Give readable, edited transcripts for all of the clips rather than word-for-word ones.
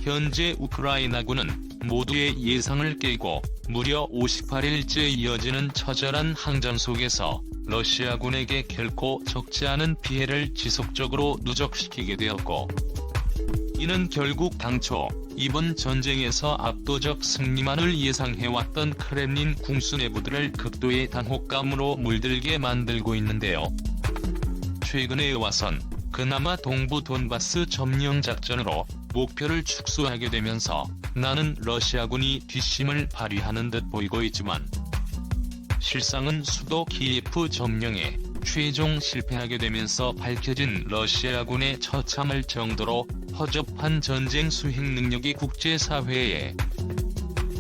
현재 우크라이나군은 모두의 예상을 깨고 무려 58일째 이어지는 처절한 항전 속에서 러시아군에게 결코 적지 않은 피해를 지속적으로 누적시키게 되었고, 이는 결국 당초 이번 전쟁에서 압도적 승리만을 예상해왔던 크렘린 궁수 내부들을 극도의 당혹감으로 물들게 만들고 있는데요. 최근에 와선 그나마 동부 돈바스 점령 작전으로 목표를 축소하게 되면서 나는 러시아군이 뒷심을 발휘하는 듯 보이고 있지만, 실상은 수도 키예프 점령에 최종 실패하게 되면서 밝혀진 러시아군의 처참할 정도로 허접한 전쟁 수행 능력이 국제사회에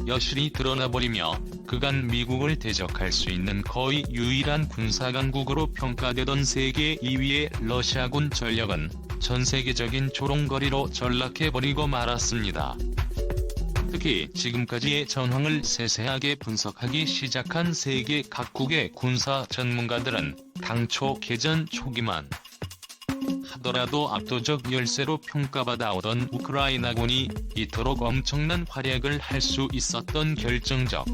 여실히 드러나버리며 그간 미국을 대적할 수 있는 거의 유일한 군사강국으로 평가되던 세계 2위의 러시아군 전력은 전세계적인 조롱거리로 전락해버리고 말았습니다. 특히 지금까지의 전황을 세세하게 분석하기 시작한 세계 각국의 군사 전문가들은 당초 개전 초기만 하더라도 압도적 열세로 평가받아오던 우크라이나군이 이토록 엄청난 활약을 할 수 있었던 결정적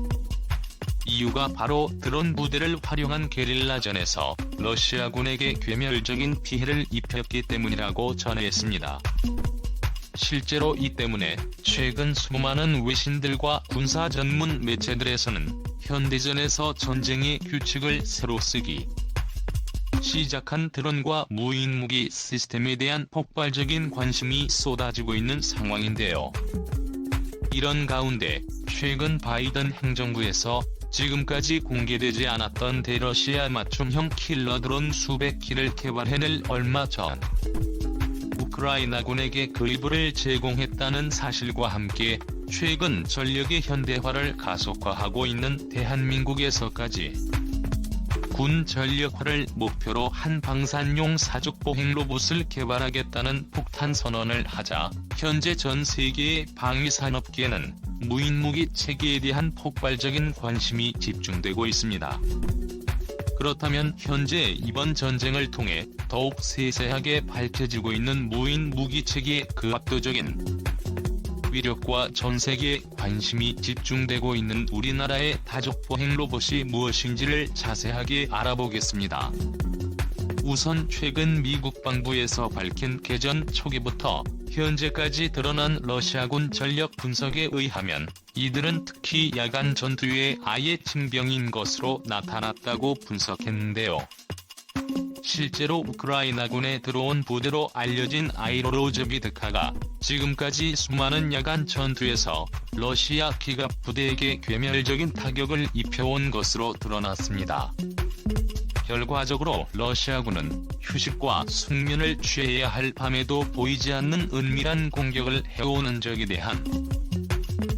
이유가 바로 드론 부대를 활용한 게릴라전에서 러시아군에게 괴멸적인 피해를 입혔기 때문이라고 전했습니다. 실제로 이 때문에 최근 수많은 외신들과 군사 전문 매체들에서는 현대전에서 전쟁의 규칙을 새로 쓰기 시작한 드론과 무인무기 시스템에 대한 폭발적인 관심이 쏟아지고 있는 상황인데요. 이런 가운데 최근 바이든 행정부에서 지금까지 공개되지 않았던 대러시아 맞춤형 킬러 드론 수백 기를 개발해낼 얼마 전 우크라이나군에게 그 일부를 제공했다는 사실과 함께 최근 전력의 현대화를 가속화하고 있는 대한민국에서까지 군 전력화를 목표로 한 방산용 사족 보행 로봇을 개발하겠다는 폭탄 선언을 하자 현재 전 세계의 방위산업계는 무인무기 체계에 대한 폭발적인 관심이 집중되고 있습니다. 그렇다면 현재 이번 전쟁을 통해 더욱 세세하게 밝혀지고 있는 무인무기 체계의 그 압도적인 위력과 전세계에 관심이 집중되고 있는 우리나라의 다족보행 로봇이 무엇인지를 자세하게 알아보겠습니다. 우선 최근 미국 방부에서 밝힌 개전 초기부터 현재까지 드러난 러시아군 전력 분석에 의하면 이들은 특히 야간 전투에 아예 징병인 것으로 나타났다고 분석했는데요. 실제로 우크라이나군에 들어온 부대로 알려진 아이로로즈비드카가 지금까지 수많은 야간 전투에서 러시아 기갑 부대에게 괴멸적인 타격을 입혀온 것으로 드러났습니다. 결과적으로 러시아군은 휴식과 숙면을 취해야 할 밤에도 보이지 않는 은밀한 공격을 해오는 적에 대한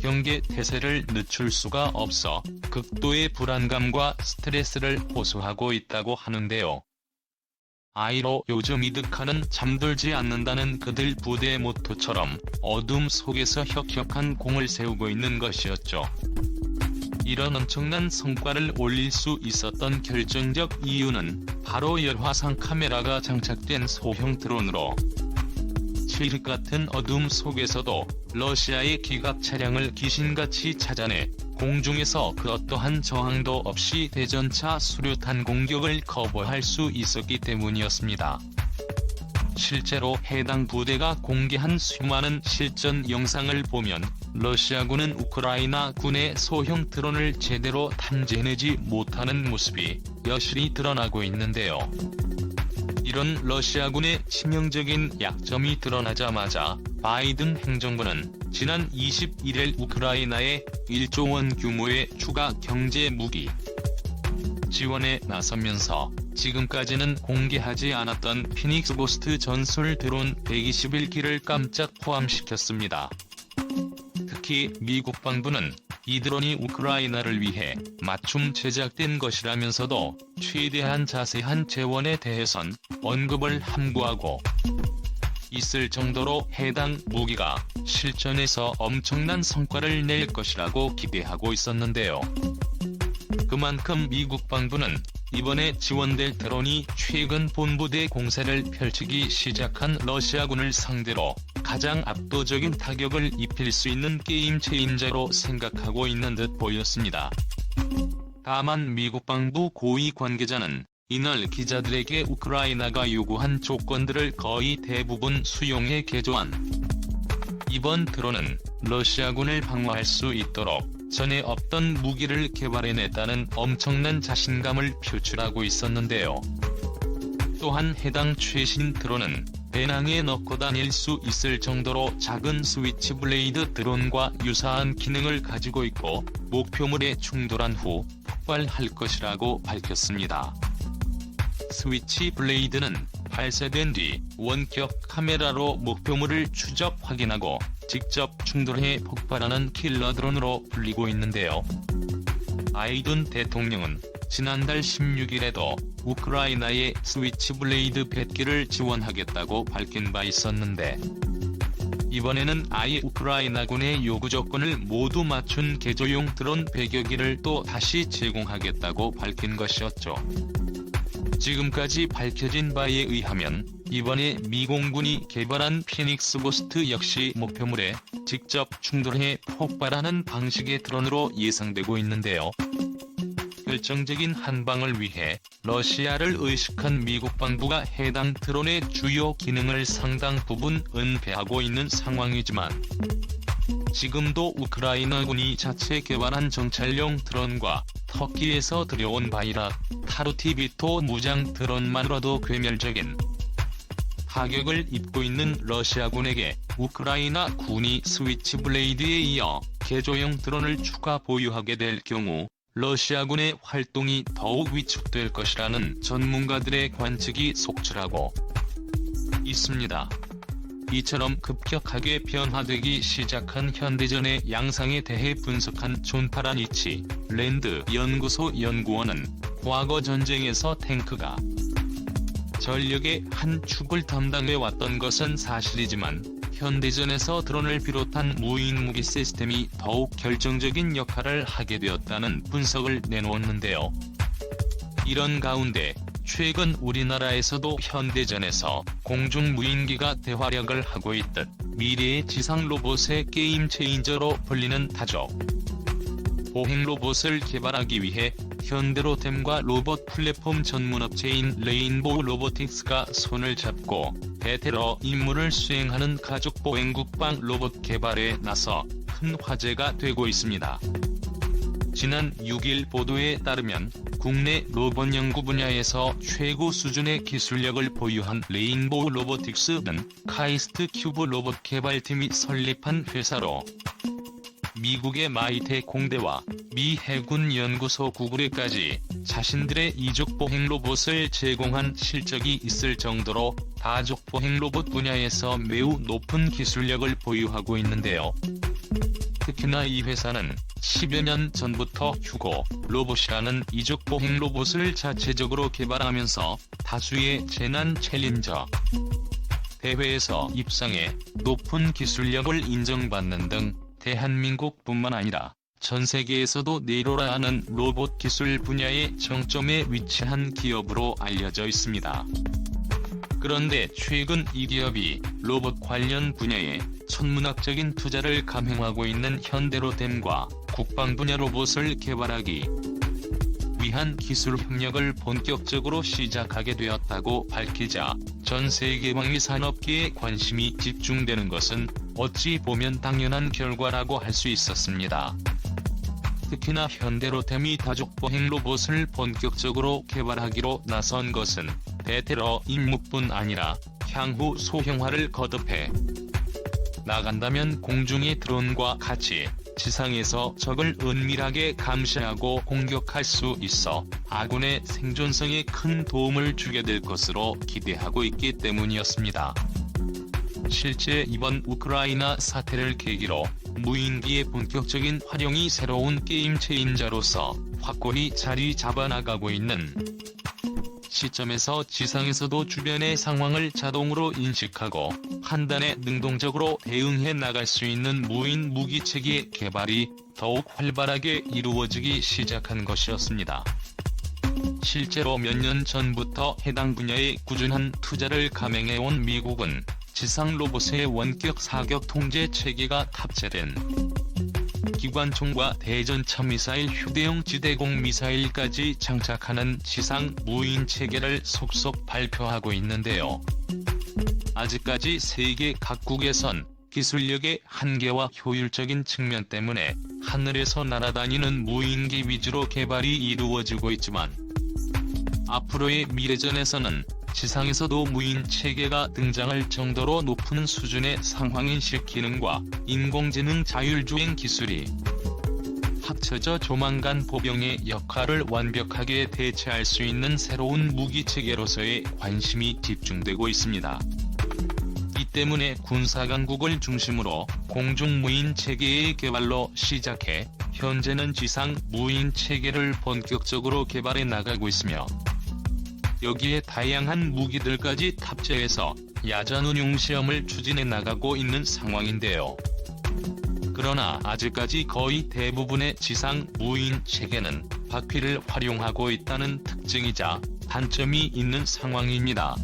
경계 태세를 늦출 수가 없어 극도의 불안감과 스트레스를 호소하고 있다고 하는데요. 아이로로즈비드카는 잠들지 않는다는 그들 부대의 모토처럼 어둠 속에서 혁혁한 공을 세우고 있는 것이었죠. 이런 엄청난 성과를 올릴 수 있었던 결정적 이유는 바로 열화상 카메라가 장착된 소형 드론으로 칠흑 같은 어둠 속에서도 러시아의 기갑 차량을 귀신같이 찾아내 공중에서 그 어떠한 저항도 없이 대전차 수류탄 공격을 커버할 수 있었기 때문이었습니다. 실제로 해당 부대가 공개한 수많은 실전 영상을 보면 러시아군은 우크라이나 군의 소형 드론을 제대로 탐지해내지 못하는 모습이 여실히 드러나고 있는데요. 이런 러시아군의 치명적인 약점이 드러나자마자 바이든 행정부는 지난 21일 우크라이나에 1조 원 규모의 추가 경제 무기 지원에 나서면서 지금까지는 공개하지 않았던 피닉스 고스트 전술 드론 121기를 깜짝 포함시켰습니다. 특히 미국 방부는 이 드론이 우크라이나를 위해 맞춤 제작된 것이라면서도 최대한 자세한 재원에 대해선 언급을 함구하고 있을 정도로 해당 무기가 실전에서 엄청난 성과를 낼 것이라고 기대하고 있었는데요. 그만큼 미국 방부는 이번에 지원될 드론이 최근 본부대 공세를 펼치기 시작한 러시아군을 상대로 가장 압도적인 타격을 입힐 수 있는 게임 체인저로 생각하고 있는 듯 보였습니다. 다만 미국 방부 고위 관계자는 이날 기자들에게 우크라이나가 요구한 조건들을 거의 대부분 수용해 개조한 이번 드론은 러시아군을 방어할 수 있도록 전에 없던 무기를 개발해냈다는 엄청난 자신감을 표출하고 있었는데요. 또한 해당 최신 드론은 배낭에 넣고 다닐 수 있을 정도로 작은 스위치블레이드 드론과 유사한 기능을 가지고 있고 목표물에 충돌한 후 폭발할 것이라고 밝혔습니다. 스위치블레이드는 발사된 뒤 원격 카메라로 목표물을 추적 확인하고 직접 충돌해 폭발하는 킬러 드론으로 불리고 있는데요. 바이든 대통령은 지난달 16일에도 우크라이나에 스위치블레이드 100기를 지원하겠다고 밝힌 바 있었는데 이번에는 아예 우크라이나군의 요구 조건을 모두 맞춘 개조용 드론 100여 기를 또 다시 제공하겠다고 밝힌 것이었죠. 지금까지 밝혀진 바에 의하면 이번에 미 공군이 개발한 피닉스 고스트 역시 목표물에 직접 충돌해 폭발하는 방식의 드론으로 예상되고 있는데요. 결정적인 한방을 위해 러시아를 의식한 미국 방부가 해당 드론의 주요 기능을 상당 부분 은폐하고 있는 상황이지만 지금도 우크라이나군이 자체 개발한 정찰용 드론과 터키에서 들여온 바이락, 타루티비토 무장 드론만으로도 괴멸적인 타격을 입고 있는 러시아군에게 우크라이나 군이 스위치블레이드에 이어 개조용 드론을 추가 보유하게 될 경우 러시아군의 활동이 더욱 위축될 것이라는 전문가들의 관측이 속출하고 있습니다. 이처럼 급격하게 변화되기 시작한 현대전의 양상에 대해 분석한 존 파라니치 랜드 연구소 연구원은 과거 전쟁에서 탱크가 전력의 한 축을 담당해왔던 것은 사실이지만 현대전에서 드론을 비롯한 무인 무기 시스템이 더욱 결정적인 역할을 하게 되었다는 분석을 내놓았는데요. 이런 가운데 최근 우리나라에서도 현대전에서 공중 무인기가 대활약을 하고 있듯 미래의 지상 로봇의 게임 체인저로 불리는 다족 보행 로봇을 개발하기 위해 현대로템과 로봇 플랫폼 전문업체인 레인보우 로보틱스가 손을 잡고 베테러 임무를 수행하는 가족 보행 국방 로봇 개발에 나서 큰 화제가 되고 있습니다. 지난 6일 보도에 따르면 국내 로봇 연구 분야에서 최고 수준의 기술력을 보유한 레인보우 로보틱스는 카이스트 큐브 로봇 개발팀이 설립한 회사로 미국의 마이텍 공대와 미 해군 연구소 구글에까지 자신들의 이족 보행 로봇을 제공한 실적이 있을 정도로 다족 보행 로봇 분야에서 매우 높은 기술력을 보유하고 있는데요. 특히나 이 회사는 10여 년 전부터 휴고 로봇이라는 이족 보행 로봇을 자체적으로 개발하면서 다수의 재난 챌린저 대회에서 입상해 높은 기술력을 인정받는 등 대한민국뿐만 아니라 전 세계에서도 내로라 하는 로봇 기술 분야의 정점에 위치한 기업으로 알려져 있습니다. 그런데 최근 이 기업이 로봇 관련 분야에 천문학적인 투자를 감행하고 있는 현대로템과 국방 분야 로봇을 개발하기 위한 기술 협력을 본격적으로 시작하게 되었다고 밝히자 전 세계 방위 산업계에 관심이 집중되는 것은 어찌 보면 당연한 결과라고 할 수 있었습니다. 특히나 현대로템이 다족 보행 로봇을 본격적으로 개발하기로 나선 것은 베테러 임무뿐 아니라 향후 소형화를 거듭해 나간다면 공중의 드론과 같이 지상에서 적을 은밀하게 감시하고 공격할 수 있어 아군의 생존성에 큰 도움을 주게 될 것으로 기대하고 있기 때문이었습니다. 실제 이번 우크라이나 사태를 계기로 무인기의 본격적인 활용이 새로운 게임 체인저로서 확고히 자리 잡아나가고 있는 시점에서 지상에서도 주변의 상황을 자동으로 인식하고 판단에 능동적으로 대응해 나갈 수 있는 무인 무기체계 개발이 더욱 활발하게 이루어지기 시작한 것이었습니다. 실제로 몇 년 전부터 해당 분야에 꾸준한 투자를 감행해온 미국은 지상 로봇의 원격 사격 통제 체계가 탑재된 기관총과 대전차 미사일, 휴대용 지대공 미사일까지 장착하는 지상 무인 체계를 속속 발표하고 있는데요. 아직까지 세계 각국에선 기술력의 한계와 효율적인 측면 때문에 하늘에서 날아다니는 무인기 위주로 개발이 이루어지고 있지만, 앞으로의 미래전에서는 지상에서도 무인 체계가 등장할 정도로 높은 수준의 상황인식 기능과 인공지능 자율주행 기술이 합쳐져 조만간 보병의 역할을 완벽하게 대체할 수 있는 새로운 무기체계로서의 관심이 집중되고 있습니다. 이 때문에 군사강국을 중심으로 공중무인 체계의 개발로 시작해 현재는 지상 무인 체계를 본격적으로 개발해 나가고 있으며, 여기에 다양한 무기들까지 탑재해서 야전 운용 시험을 추진해 나가고 있는 상황인데요. 그러나 아직까지 거의 대부분의 지상 무인 체계는 바퀴를 활용하고 있다는 특징이자 단점이 있는 상황입니다.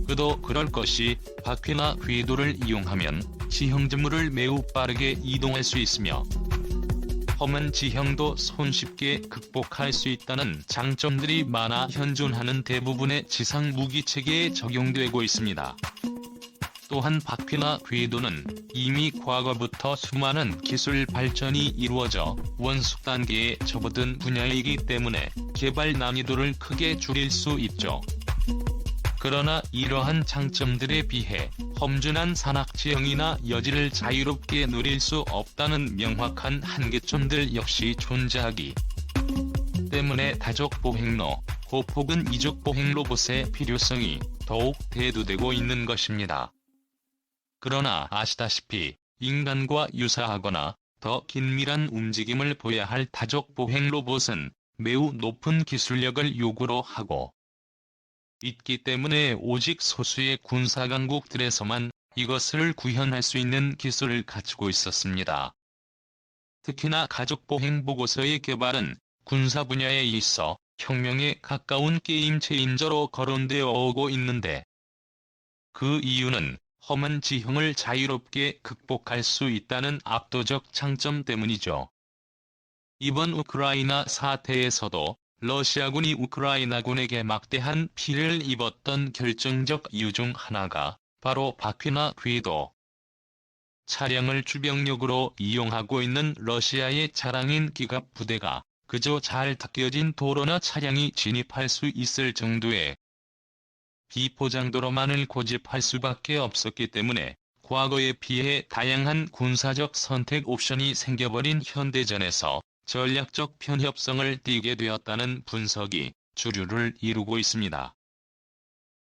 그도 그럴 것이 바퀴나 궤도를 이용하면 지형지물을 매우 빠르게 이동할 수 있으며, 험한 지형도 손쉽게 극복할 수 있다는 장점들이 많아 현존하는 대부분의 지상 무기 체계에 적용되고 있습니다. 또한 바퀴나 궤도는 이미 과거부터 수많은 기술 발전이 이루어져 원숙 단계에 접어든 분야이기 때문에 개발 난이도를 크게 줄일 수 있죠. 그러나 이러한 장점들에 비해 험준한 산악지형이나 여지를 자유롭게 누릴 수 없다는 명확한 한계점들 역시 존재하기 때문에 다족보행로, 혹은 이족보행 로봇의 필요성이 더욱 대두되고 있는 것입니다. 그러나 아시다시피 인간과 유사하거나 더 긴밀한 움직임을 보여야 할 다족보행 로봇은 매우 높은 기술력을 요구로 하고 있기 때문에 오직 소수의 군사강국들에서만 이것을 구현할 수 있는 기술을 갖추고 있었습니다. 특히나 가족보행 보고서의 개발은 군사 분야에 있어 혁명에 가까운 게임 체인저로 거론되어 오고 있는데, 그 이유는 험한 지형을 자유롭게 극복할 수 있다는 압도적 장점 때문이죠. 이번 우크라이나 사태에서도 러시아군이 우크라이나군에게 막대한 피해를 입었던 결정적 이유 중 하나가 바로 바퀴나 궤도, 차량을 주병력으로 이용하고 있는 러시아의 자랑인 기갑 부대가 그저 잘 닦여진 도로나 차량이 진입할 수 있을 정도의 비포장도로만을 고집할 수밖에 없었기 때문에 과거에 비해 다양한 군사적 선택 옵션이 생겨버린 현대전에서 전략적 편협성을 띠게 되었다는 분석이 주류를 이루고 있습니다.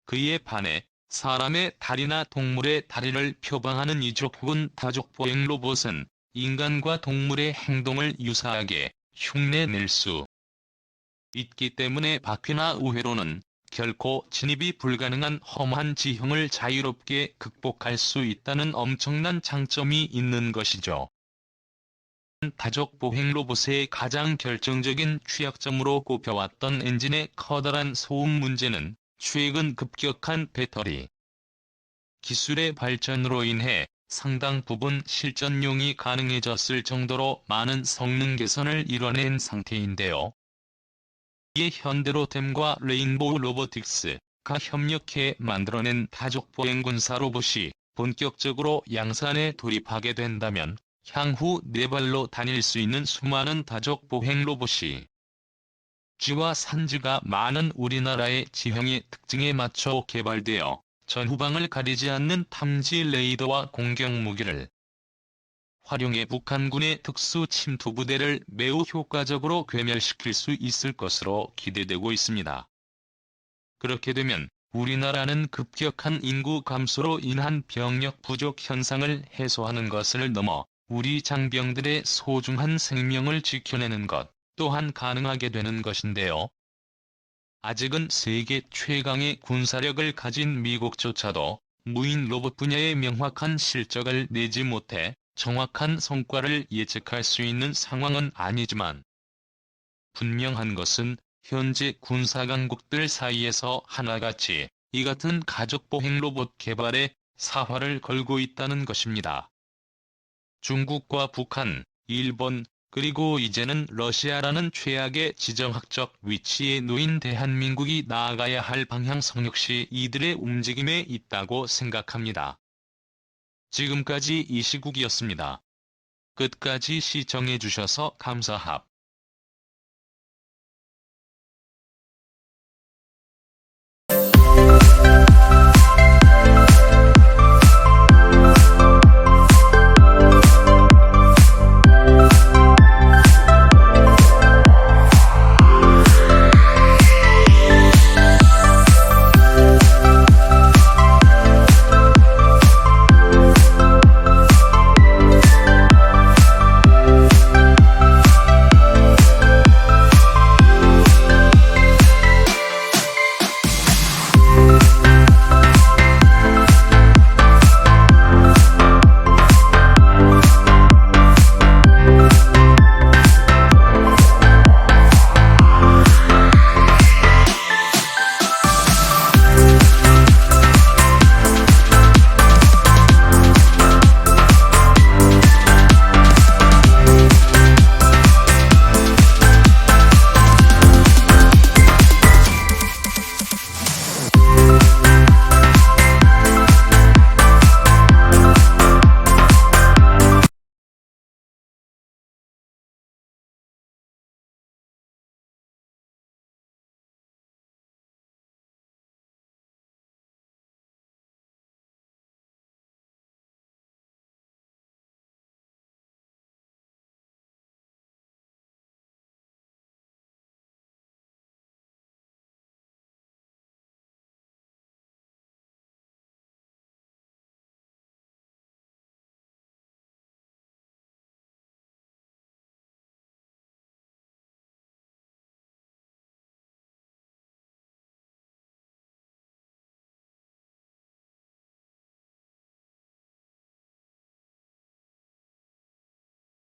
그에 반해 사람의 다리나 동물의 다리를 표방하는 이족 혹은 다족보행 로봇은 인간과 동물의 행동을 유사하게 흉내낼 수 있기 때문에 바퀴나 우회로는 결코 진입이 불가능한 험한 지형을 자유롭게 극복할 수 있다는 엄청난 장점이 있는 것이죠. 다족보행 로봇의 가장 결정적인 취약점으로 꼽혀왔던 엔진의 커다란 소음 문제는 최근 급격한 배터리 기술의 발전으로 인해 상당 부분 실전용이 가능해졌을 정도로 많은 성능 개선을 이뤄낸 상태인데요. 이에 현대로템과 레인보우 로보틱스가 협력해 만들어낸 다족보행 군사 로봇이 본격적으로 양산에 돌입하게 된다면 향후 네 발로 다닐 수 있는 수많은 다족보행 로봇이 지와 산지가 많은 우리나라의 지형의 특징에 맞춰 개발되어 전후방을 가리지 않는 탐지 레이더와 공격 무기를 활용해 북한군의 특수 침투 부대를 매우 효과적으로 괴멸시킬 수 있을 것으로 기대되고 있습니다. 그렇게 되면 우리나라는 급격한 인구 감소로 인한 병력 부족 현상을 해소하는 것을 넘어 우리 장병들의 소중한 생명을 지켜내는 것 또한 가능하게 되는 것인데요. 아직은 세계 최강의 군사력을 가진 미국조차도 무인 로봇 분야의 명확한 실적을 내지 못해 정확한 성과를 예측할 수 있는 상황은 아니지만, 분명한 것은 현재 군사강국들 사이에서 하나같이 이 같은 가족보행 로봇 개발에 사활을 걸고 있다는 것입니다. 중국과 북한, 일본, 그리고 이제는 러시아라는 최악의 지정학적 위치에 놓인 대한민국이 나아가야 할 방향성 역시 이들의 움직임에 있다고 생각합니다. 지금까지 이시국이었습니다. 끝까지 시청해주셔서 감사합니다.